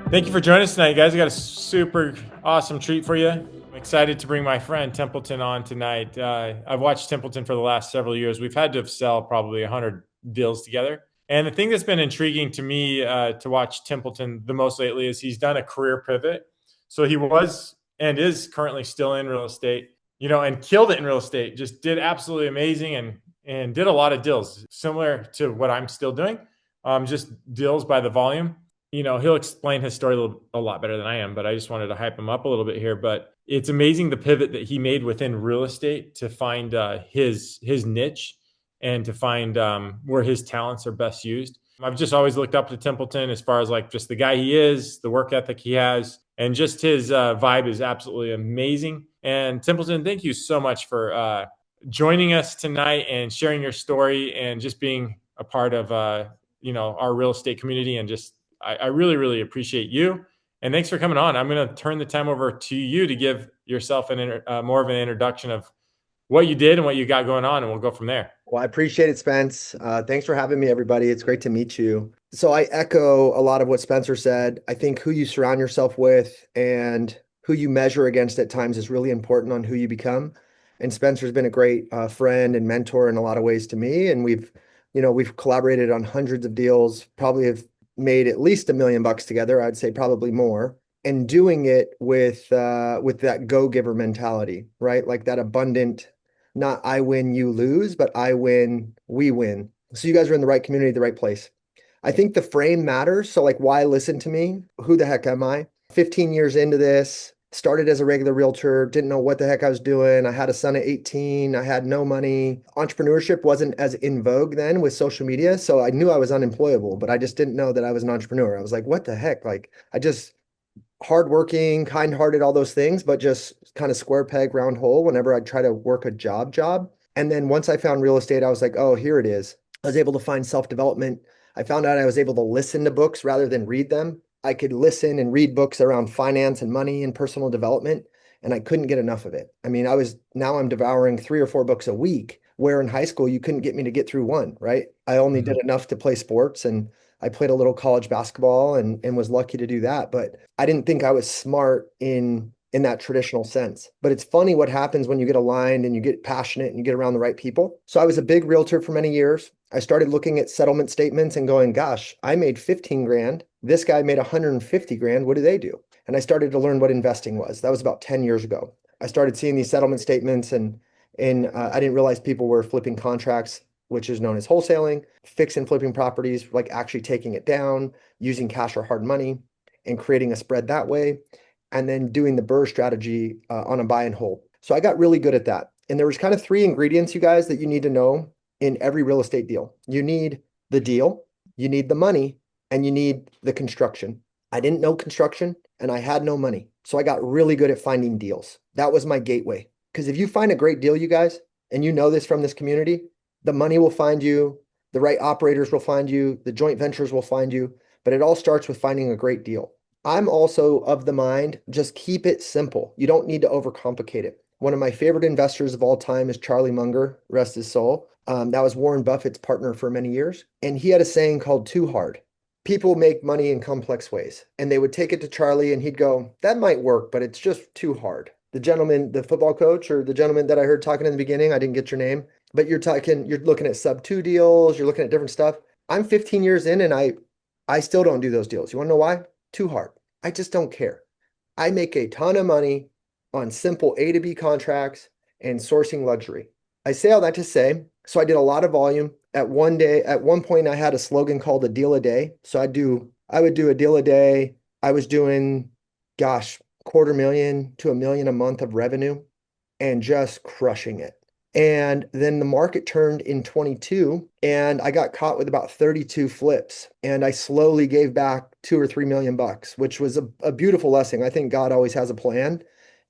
Thank you for joining us tonight, guys. I got a super awesome treat for you. I'm excited to bring my friend Templeton on tonight. I've watched Templeton for the last several years. We've had to sell probably 100 deals together. And the thing that's been intriguing to me to watch Templeton the most lately is he's done a career pivot. So he was and is currently still in real estate, and killed it in real estate. Just did absolutely amazing and did a lot of deals similar to what I'm still doing. Just deals by the volume. He'll explain his story a lot better than I am, but I just wanted to hype him up a little bit here. But it's amazing the pivot that he made within real estate to find his niche and to find where his talents are best used. I've just always looked up to Templeton as far as like just the guy he is, the work ethic he has, and just his vibe is absolutely amazing. And Templeton, thank you so much for joining us tonight and sharing your story and just being a part of our real estate community. And just I really, really appreciate you. And thanks for coming on. I'm going to turn the time over to you to give yourself more of an introduction of what you did and what you got going on, and we'll go from there. Well, I appreciate it, Spence. Thanks for having me, everybody. It's great to meet you. So I echo a lot of what Spencer said. I think who you surround yourself with and who you measure against at times is really important on who you become. And Spencer's been a great friend and mentor in a lot of ways to me. And we've collaborated on hundreds of deals, probably have made at least $1 million together. I'd say probably more. And doing it with that go-giver mentality, right? Like that abundant, not I win, you lose, but I win, we win. So you guys are in the right community, the right place. I think the frame matters. So like, why listen to me? Who the heck am I? 15 years into this, started as a regular realtor, didn't know what the heck I was doing. I had a son at 18. I had no money. Entrepreneurship wasn't as in vogue then with social media. So I knew I was unemployable, but I just didn't know that I was an entrepreneur. I was like, what the heck? Like, I just hardworking, kind-hearted, all those things, but just kind of square peg, round hole whenever I'd try to work a job. And then once I found real estate, I was like, oh, here it is. I was able to find self-development. I found out I was able to listen to books rather than read them. I could listen and read books around finance and money and personal development, and I couldn't get enough of it. I mean, now I'm devouring 3 or 4 books a week, where in high school you couldn't get me to get through one, right? I only did Mhm. enough to play sports, and I played a little college basketball and was lucky to do that. But I didn't think I was smart in that traditional sense. But it's funny what happens when you get aligned and you get passionate and you get around the right people. So I was a big realtor for many years. I started looking at settlement statements and going, gosh, I made 15 grand. This guy made 150 grand. What do they do? And I started to learn what investing was. That was about 10 years ago. I started seeing these settlement statements and I didn't realize people were flipping contracts, which is known as wholesaling, fix and flipping properties, like actually taking it down, using cash or hard money, and creating a spread that way, and then doing the BRRRR strategy on a buy and hold. So I got really good at that. And there was kind of three ingredients, you guys, that you need to know in every real estate deal. You need the deal, you need the money, and you need the construction. I didn't know construction and I had no money. So I got really good at finding deals. That was my gateway. Because if you find a great deal, you guys, and you know this from this community, the money will find you, the right operators will find you, the joint ventures will find you, but it all starts with finding a great deal. I'm also of the mind, just keep it simple. You don't need to overcomplicate it. One of my favorite investors of all time is Charlie Munger, rest his soul. That was Warren Buffett's partner for many years. And he had a saying called too hard. People make money in complex ways. And they would take it to Charlie and he'd go, that might work, but it's just too hard. The gentleman, the football coach, or the gentleman that I heard talking in the beginning, I didn't get your name, but you're looking at sub two deals, you're looking at different stuff. I'm 15 years in and I still don't do those deals. You want to know why? Too hard. I just don't care. I make a ton of money on simple A to B contracts and sourcing luxury. I say all that to say, so I did a lot of volume. At one point, I had a slogan called a deal a day. So I would do a deal a day. I was doing, gosh, 250,000 to 1 million a month of revenue and just crushing it. And then the market turned in 22 and I got caught with about 32 flips and I slowly gave back 2 or 3 million bucks, which was a beautiful lesson. I think God always has a plan.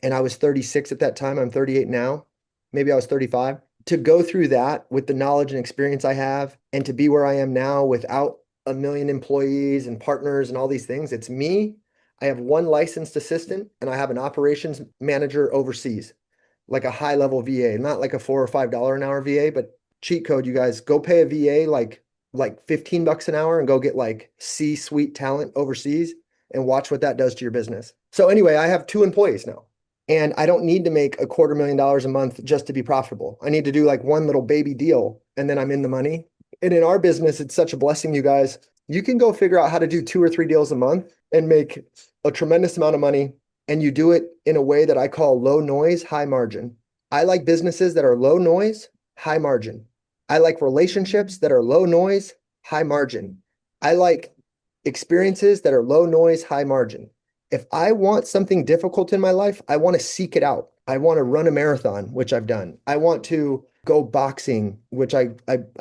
And I was 36 at that time. I'm 38 now. Maybe I was 35. To go through that with the knowledge and experience I have and to be where I am now without 1 million employees and partners and all these things, it's me. I have one licensed assistant and I have an operations manager overseas, like a high level VA, not like a $4 or $5 an hour VA, but cheat code, you guys go pay a VA like $15 an hour and go get like C-suite talent overseas. and watch what that does to your business. So anyway, I have 2 employees now. And I don't need to make $250,000 a month just to be profitable. I need to do like one little baby deal and then I'm in the money. And in our business, it's such a blessing, you guys. You can go figure out how to do 2 or 3 deals a month and make a tremendous amount of money. And you do it in a way that I call low noise, high margin. I like businesses that are low noise, high margin. I like relationships that are low noise, high margin. I like experiences that are low noise, high margin. If I want something difficult in my life, I want to seek it out. I want to run a marathon, which I've done. I want to go boxing, which I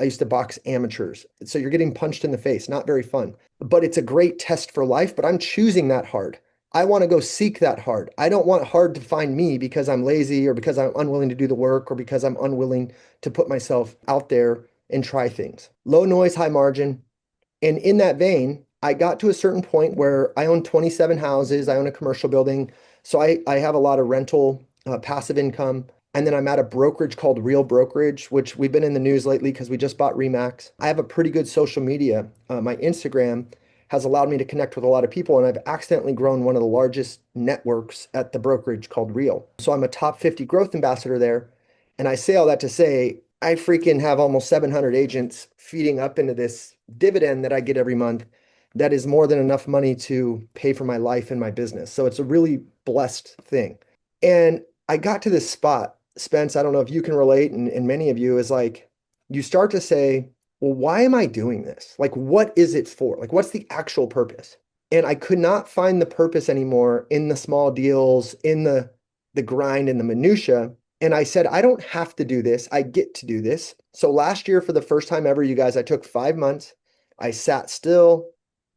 used to box amateurs. So you're getting punched in the face, not very fun. But it's a great test for life, but I'm choosing that hard. I want to go seek that hard. I don't want hard to find me because I'm lazy or because I'm unwilling to do the work or because I'm unwilling to put myself out there and try things. Low noise, high margin. And in that vein, I got to a certain point where I own 27 houses. I own a commercial building. So I have a lot of rental passive income. And then I'm at a brokerage called Real Brokerage, which we've been in the news lately because we just bought Remax. I have a pretty good social media. My Instagram has allowed me to connect with a lot of people, and I've accidentally grown one of the largest networks at the brokerage called Real. So I'm a top 50 growth ambassador there. And I say all that to say, I freaking have almost 700 agents feeding up into this dividend that I get every month that is more than enough money to pay for my life and my business. So it's a really blessed thing. And I got to this spot, Spence, I don't know if you can relate, and many of you, is like, you start to say, well, why am I doing this? Like, what is it for? Like, what's the actual purpose? And I could not find the purpose anymore in the small deals, in the grind and the minutia. And I said, I don't have to do this. I get to do this. So last year, for the first time ever, you guys, I took 5 months. I sat still.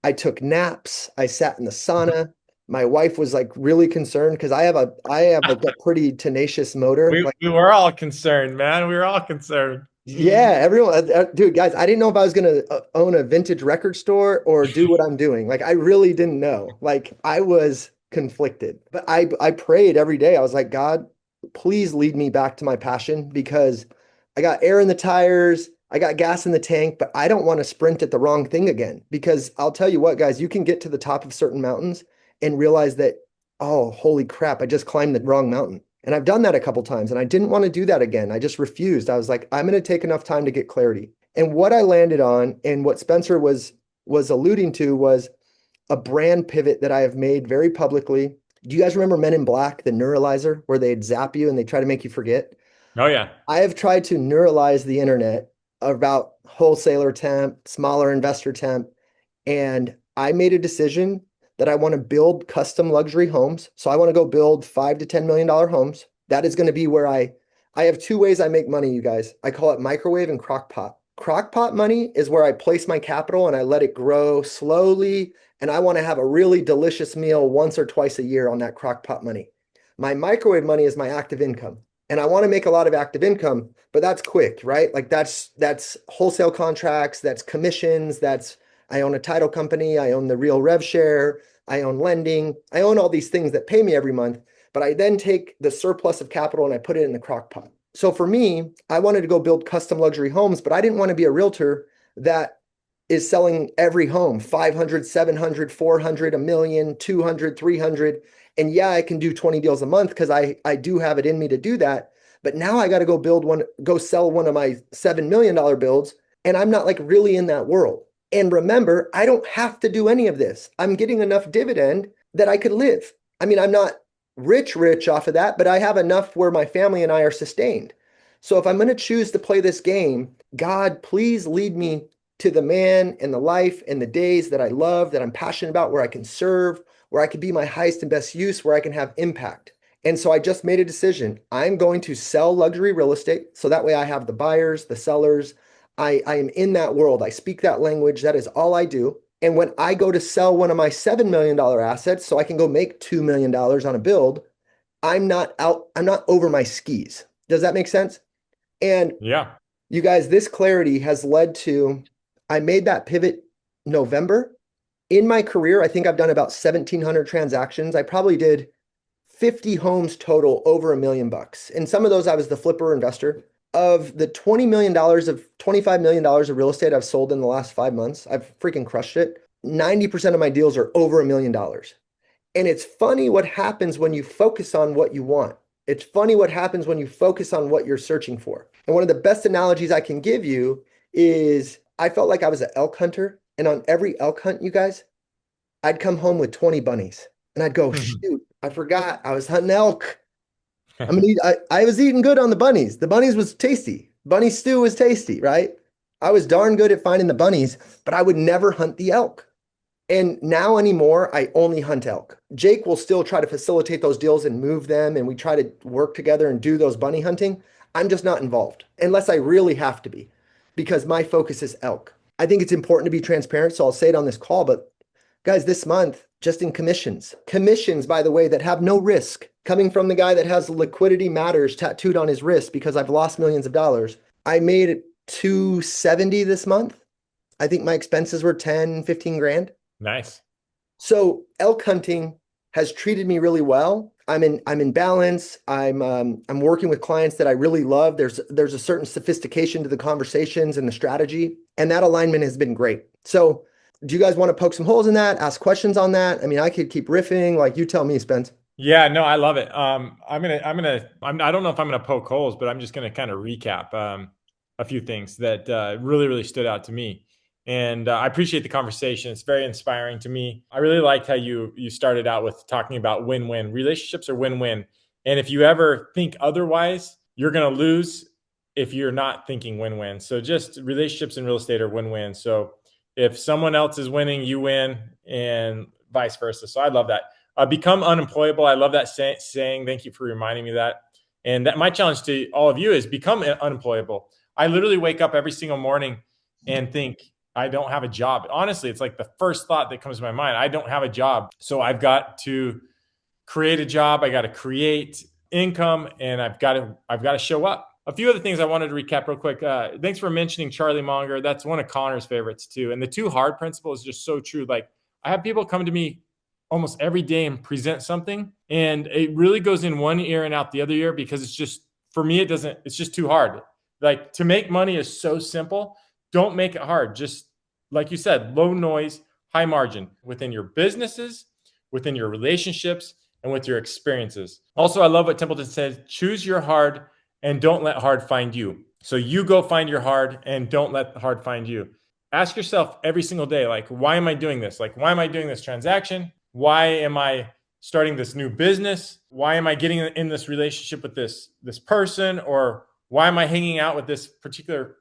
I took naps. I sat in the sauna. My wife was like really concerned because I have like a pretty tenacious motor. We Like, we were all concerned, man. We were all concerned. yeah, everyone, dude, guys, I didn't know if I was gonna own a vintage record store or do what I'm doing. Like, I really didn't know. Like, I was conflicted, but I prayed every day. I was like, God, please lead me back to my passion because I got air in the tires, I got gas in the tank, but I don't want to sprint at the wrong thing again. Because I'll tell you what, guys, you can get to the top of certain mountains and realize that, oh, holy crap, I just climbed the wrong mountain. And I've done that a couple times and I didn't want to do that again. I just refused. I was like, I'm going to take enough time to get clarity. And what I landed on and what Spencer was alluding to was a brand pivot that I have made very publicly. Do you guys remember Men in Black, the neuralizer, where they'd zap you and they try to make you forget? Oh yeah. I have tried to neuralize the internet about wholesaler temp, smaller investor temp, and I made a decision that I want to build custom luxury homes. So I want to go build $5 to $10 million homes. That is going to be where I have 2 ways I make money, you guys. I call it microwave and crock pot. Crock pot money is where I place my capital and I let it grow slowly. And I want to have a really delicious meal once or twice a year on that crock pot money. My microwave money is my active income. And I want to make a lot of active income, but that's quick, right? Like that's wholesale contracts, that's commissions, that's I own a title company, I own the real rev share, I own lending, I own all these things that pay me every month, but I then take the surplus of capital and I put it in the crock pot. So for me, I wanted to go build custom luxury homes, but I didn't want to be a realtor that is selling every home 500, 700, 400, a million, 200, 300. And yeah, I can do 20 deals a month because I do have it in me to do that. But now I got to go sell one of my $7 million builds. And I'm not like really in that world. And remember, I don't have to do any of this. I'm getting enough dividend that I could live. I mean, I'm not rich off of that, but I have enough where my family and I are sustained. So if I'm going to choose to play this game, God, please lead me to the man and the life and the days that I love, that I'm passionate about, where I can serve, where I can be my highest and best use, where I can have impact. And so I just made a decision. I'm going to sell luxury real estate. So that way I have the buyers, the sellers. I am in that world. I speak that language. That is all I do. And when I go to sell one of my $7 million assets so I can go make $2 million on a build, I'm not over my skis. Does that make sense? And Yeah. you guys, this clarity has led to, I made that pivot November. In my career, I think I've done about 1,700 transactions. I probably did 50 homes total over $1 million. And some of those I was the flipper investor. Of the $20 million of $25 million of real estate I've sold in the last 5 months, I've freaking crushed it. 90% of my deals are over $1 million. And it's funny what happens when you focus on what you want. It's funny what happens when you focus on what you're searching for. And one of the best analogies I can give you is I felt like I was an elk hunter. And on every elk hunt, you guys, I'd come home with 20 bunnies. And I'd go, shoot, I forgot I was hunting elk. I was eating good on the bunnies. The bunnies was tasty. Bunny stew was tasty, right? I was darn good at finding the bunnies, but I would never hunt the elk. And now anymore, I only hunt elk. Jake will still try to facilitate those deals and move them, and we try to work together and do those bunny hunting. I'm just not involved unless I really have to be because my focus is elk. I think it's important to be transparent, so I'll say it on this call, but guys, this month, just in commissions, by the way, that have no risk, coming from the guy that has liquidity matters tattooed on his wrist because I've lost millions of dollars. I made 270 this month. I think my expenses were 10, 15 grand. Nice. So elk hunting has treated me really well. I'm in balance. I'm working with clients that I really love. There's a certain sophistication to the conversations and the strategy, and that alignment has been great. So do you guys want to poke some holes in that? Ask questions on that? I mean, I could keep riffing, like you tell me, Spence. Yeah, no, I love it. I don't know if I'm gonna poke holes, but I'm just gonna kind of recap a few things that really, really stood out to me. And I appreciate the conversation. It's very inspiring to me. I really liked how you started out with talking about win-win. Relationships are win-win. And if you ever think otherwise, you're gonna lose if you're not thinking win-win. So just relationships in real estate are win-win. So if someone else is winning, you win, and vice versa. So I love that. Become unemployable. I love that saying. Thank you for reminding me of that. And that my challenge to all of you is become unemployable. I literally wake up every single morning and think I don't have a job. Honestly, it's like the first thought that comes to my mind. I don't have a job. So I've got to create a job. I got to create income, and I've got to show up. A few other things I wanted to recap real quick. Thanks for mentioning Charlie Munger. That's one of Connor's favorites too. And the two hard principle is just so true. Like I have people come to me almost every day and present something, and it really goes in one ear and out the other ear because it's just for me it's just too hard. Like to make money is so simple. Don't make it hard. Just like you said, low noise, high margin within your businesses, within your relationships, and with your experiences. Also, I love what Templeton says, choose your hard and don't let hard find you. So you go find your hard and don't let the hard find you. Ask yourself every single day, like, why am I doing this? Like, why am I doing this transaction? Why am I starting this new business? Why am I getting in this relationship with this person? Or why am I hanging out with these particular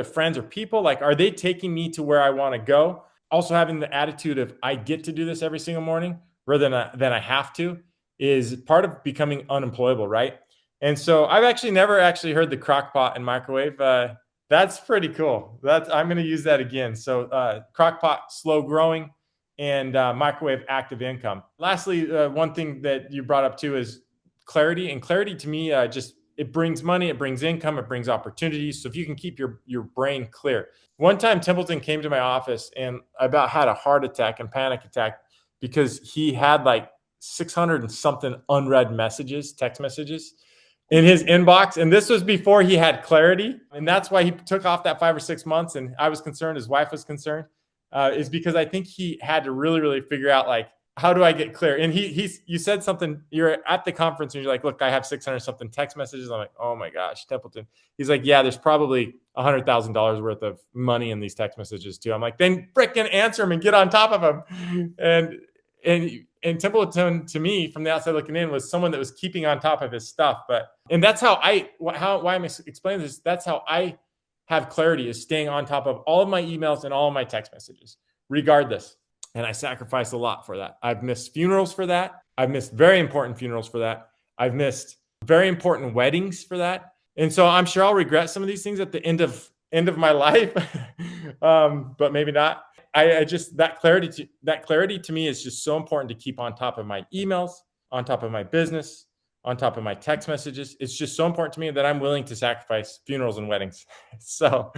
friends or people? Like, are they taking me to where I want to go? Also having the attitude of I get to do this every single morning rather than I have to is part of becoming unemployable, right? And so I've actually never actually heard the crock pot and microwave. That's pretty cool. I'm going to use that again. So crock pot, slow growing, and microwave, active income. Lastly, one thing that you brought up too is clarity. And clarity to me, just it brings money, it brings income, it brings opportunities. So if you can keep your brain clear. One time Templeton came to my office and I about had a heart attack and panic attack because he had like 600 and something unread messages, text messages in his inbox. And this was before he had clarity. And that's why he took off that 5 or 6 months. And I was concerned, his wife was concerned, is because I think he had to really, really figure out like, how do I get clear? And you said something, you're at the conference and you're like, look, I have 600 something text messages. I'm like, oh my gosh, Templeton. He's like, yeah, there's probably $100,000 worth of money in these text messages too. I'm like, then fricking answer them and get on top of them. And Templeton to me from the outside looking in was someone that was keeping on top of his stuff. And that's why I'm explaining this. That's how I have clarity, is staying on top of all of my emails and all of my text messages, regardless. And I sacrifice a lot for that. I've missed funerals for that. I've missed very important funerals for that. I've missed very important weddings for that. And so I'm sure I'll regret some of these things at the end of my life, but maybe not. I just that clarity to me is just so important to keep on top of my emails, on top of my business, on top of my text messages. It's just so important to me that I'm willing to sacrifice funerals and weddings. So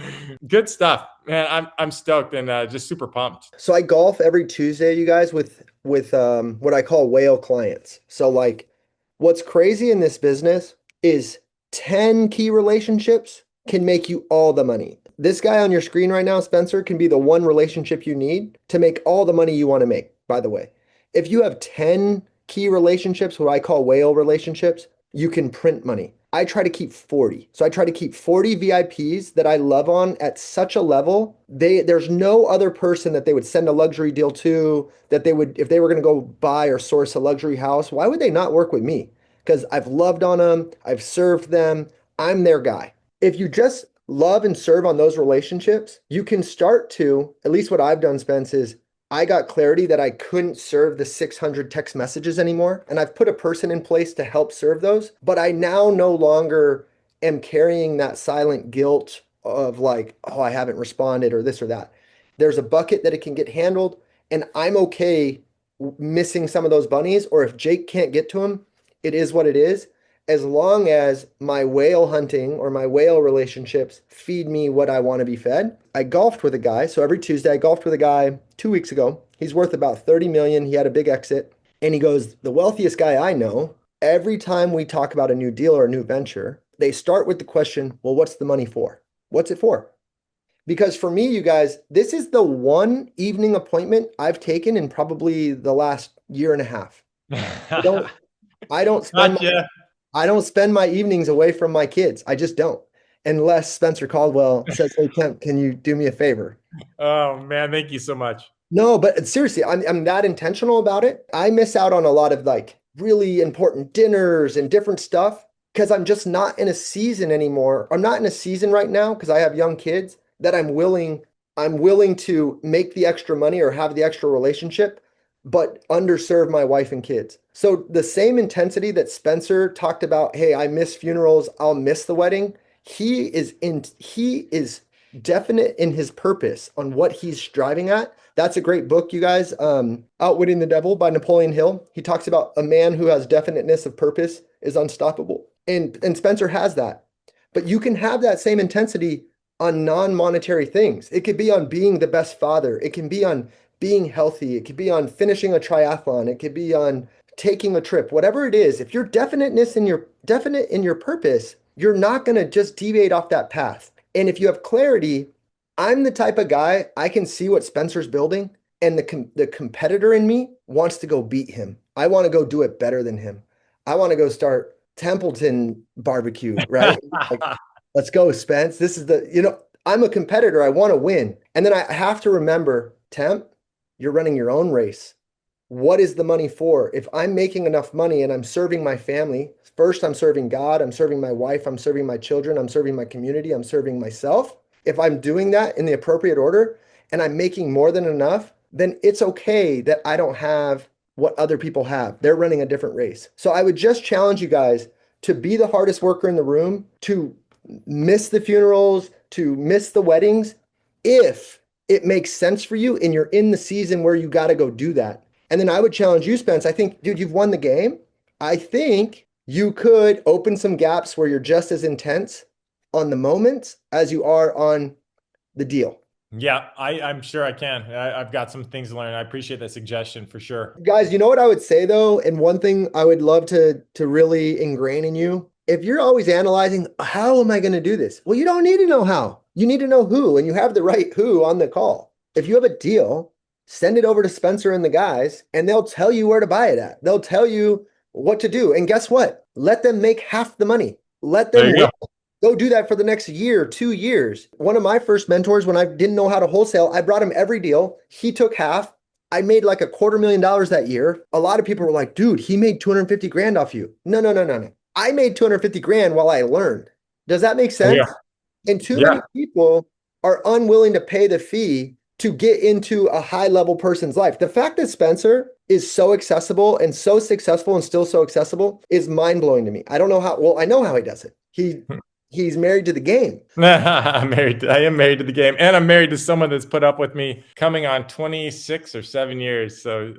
good stuff, man. I'm stoked and just super pumped. So I golf every Tuesday, you guys, with what I call whale clients. So like what's crazy in this business is 10 key relationships can make you all the money. This guy on your screen right now, Spencer, can be the one relationship you need to make all the money you want to make, by the way. If you have 10 key relationships, what I call whale relationships, you can print money. I try to keep 40. So I try to keep 40 VIPs that I love on at such a level. There's no other person that they would send a luxury deal to, that they would, if they were going to go buy or source a luxury house, why would they not work with me? Because I've loved on them, I've served them, I'm their guy. If you just love and serve on those relationships, you can start to, at least what I've done, Spence, is I got clarity that I couldn't serve the 600 text messages anymore. And I've put a person in place to help serve those. But I now no longer am carrying that silent guilt of like, oh, I haven't responded or this or that. There's a bucket that it can get handled. And I'm okay missing some of those bunnies. Or if Jake can't get to them, it is what it is, as long as my whale hunting or my whale relationships feed me what I want to be fed. I golfed with a guy. So every Tuesday, I golfed with a guy 2 weeks ago. He's worth about 30 million. He had a big exit. And he goes, the wealthiest guy I know, every time we talk about a new deal or a new venture, they start with the question, well, what's the money for? What's it for? Because for me, you guys, this is the one evening appointment I've taken in probably the last year and a half. I don't, I don't spend Gotcha. I don't spend my evenings away from my kids. I just don't. Unless Spencer Caldwell says, hey, Kemp, can you do me a favor? Oh man, thank you so much. No, but seriously, I'm that intentional about it. I miss out on a lot of like really important dinners and different stuff because I'm just not in a season anymore. I'm not in a season right now because I have young kids that I'm willing to make the extra money or have the extra relationship, but underserve my wife and kids. So the same intensity that Spencer talked about, hey, I miss funerals, I'll miss the wedding. He is definite in his purpose on what he's striving at. That's a great book, you guys. Outwitting the Devil by Napoleon Hill. He talks about a man who has definiteness of purpose is unstoppable. And Spencer has that. But you can have that same intensity on non-monetary things. It could be on being the best father. It can be on being healthy. It could be on finishing a triathlon. It could be on taking a trip. Whatever it is, if you're definite in your purpose, you're not going to just deviate off that path. And if you have clarity, I'm the type of guy I can see what Spencer's building, and the competitor in me wants to go beat him. I want to go do it better than him. I want to go start Templeton barbecue, right? Like, let's go, Spence. This is I'm a competitor. I want to win. And then I have to remember, Temp, you're running your own race. What is the money for? If I'm making enough money and I'm serving my family, first I'm serving God, I'm serving my wife, I'm serving my children, I'm serving my community, I'm serving myself. If I'm doing that in the appropriate order and I'm making more than enough, then it's okay that I don't have what other people have. They're running a different race. So I would just challenge you guys to be the hardest worker in the room, to miss the funerals, to miss the weddings, if it makes sense for you and you're in the season where you got to go do that. And then I would challenge you, Spence. I think, dude, you've won the game. I think you could open some gaps where you're just as intense on the moments as you are on the deal. Yeah, I'm sure I can. I've got some things to learn. I appreciate that suggestion for sure. Guys, you know what I would say though, and one thing I would love to really ingrain in you, if you're always analyzing, how am I going to do this? Well, you don't need to know how. You need to know who, and you have the right who on the call. If you have a deal, send it over to Spencer and the guys, and they'll tell you where to buy it at. They'll tell you what to do. And guess what? Let them make half the money. Let There them you win. go. Go do that for the next year, 2 years. One of my first mentors, when I didn't know how to wholesale, I brought him every deal. He took half. I made like $250,000 that year. A lot of people were like, dude, he made 250 grand off you. No, no, no, no, no. I made 250 grand while I learned. Does that make Yeah. sense? And too Yeah. many people are unwilling to pay the fee to get into a high level person's life. The fact that Spencer is so accessible and so successful and still so accessible is mind blowing to me. I don't know how, well, I know how he does it. He's married to the game. I am married to the game, and I'm married to someone that's put up with me coming on 26 or 7 years. So,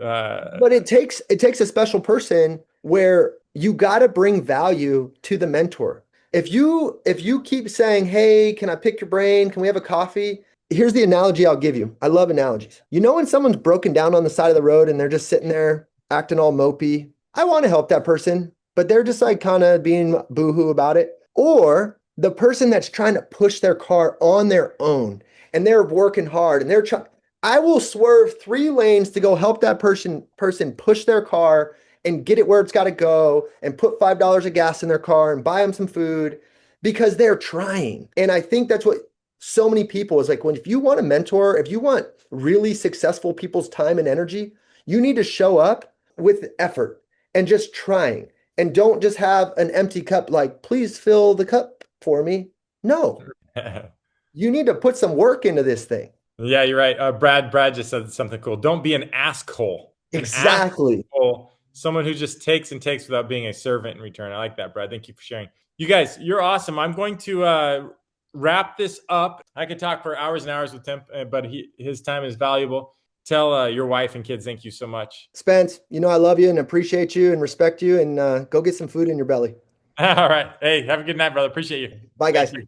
But it takes a special person where you got to bring value to the mentor. If you keep saying, "Hey, can I pick your brain? Can we have a coffee?" Here's the analogy I'll give you. I love analogies. You know when someone's broken down on the side of the road and they're just sitting there acting all mopey? I want to help that person, but they're just like kind of being boohoo about it. Or The person that's trying to push their car on their own and they're working hard and they're trying, I will swerve 3 lanes to go help that person push their car and get it where it's got to go and put $5 of gas in their car and buy them some food because they're trying. And I think that's what so many people is like when if you want a mentor, if you want really successful people's time and energy, you need to show up with effort and just trying and don't just have an empty cup like please fill the cup for me. No, you need to put some work into this thing. Yeah, you're right. Brad just said something cool. Don't be an asshole. An Exactly. asshole. Someone who just takes and takes without being a servant in return. I like that, Brad. Thank you for sharing. You guys, you're awesome. I'm going to wrap this up. I could talk for hours and hours with Tim, but his time is valuable. Tell your wife and kids thank you so much. Spence, I love you and appreciate you and respect you and go get some food in your belly. All right. Hey, have a good night, brother. Appreciate you. Bye, Thank guys. you.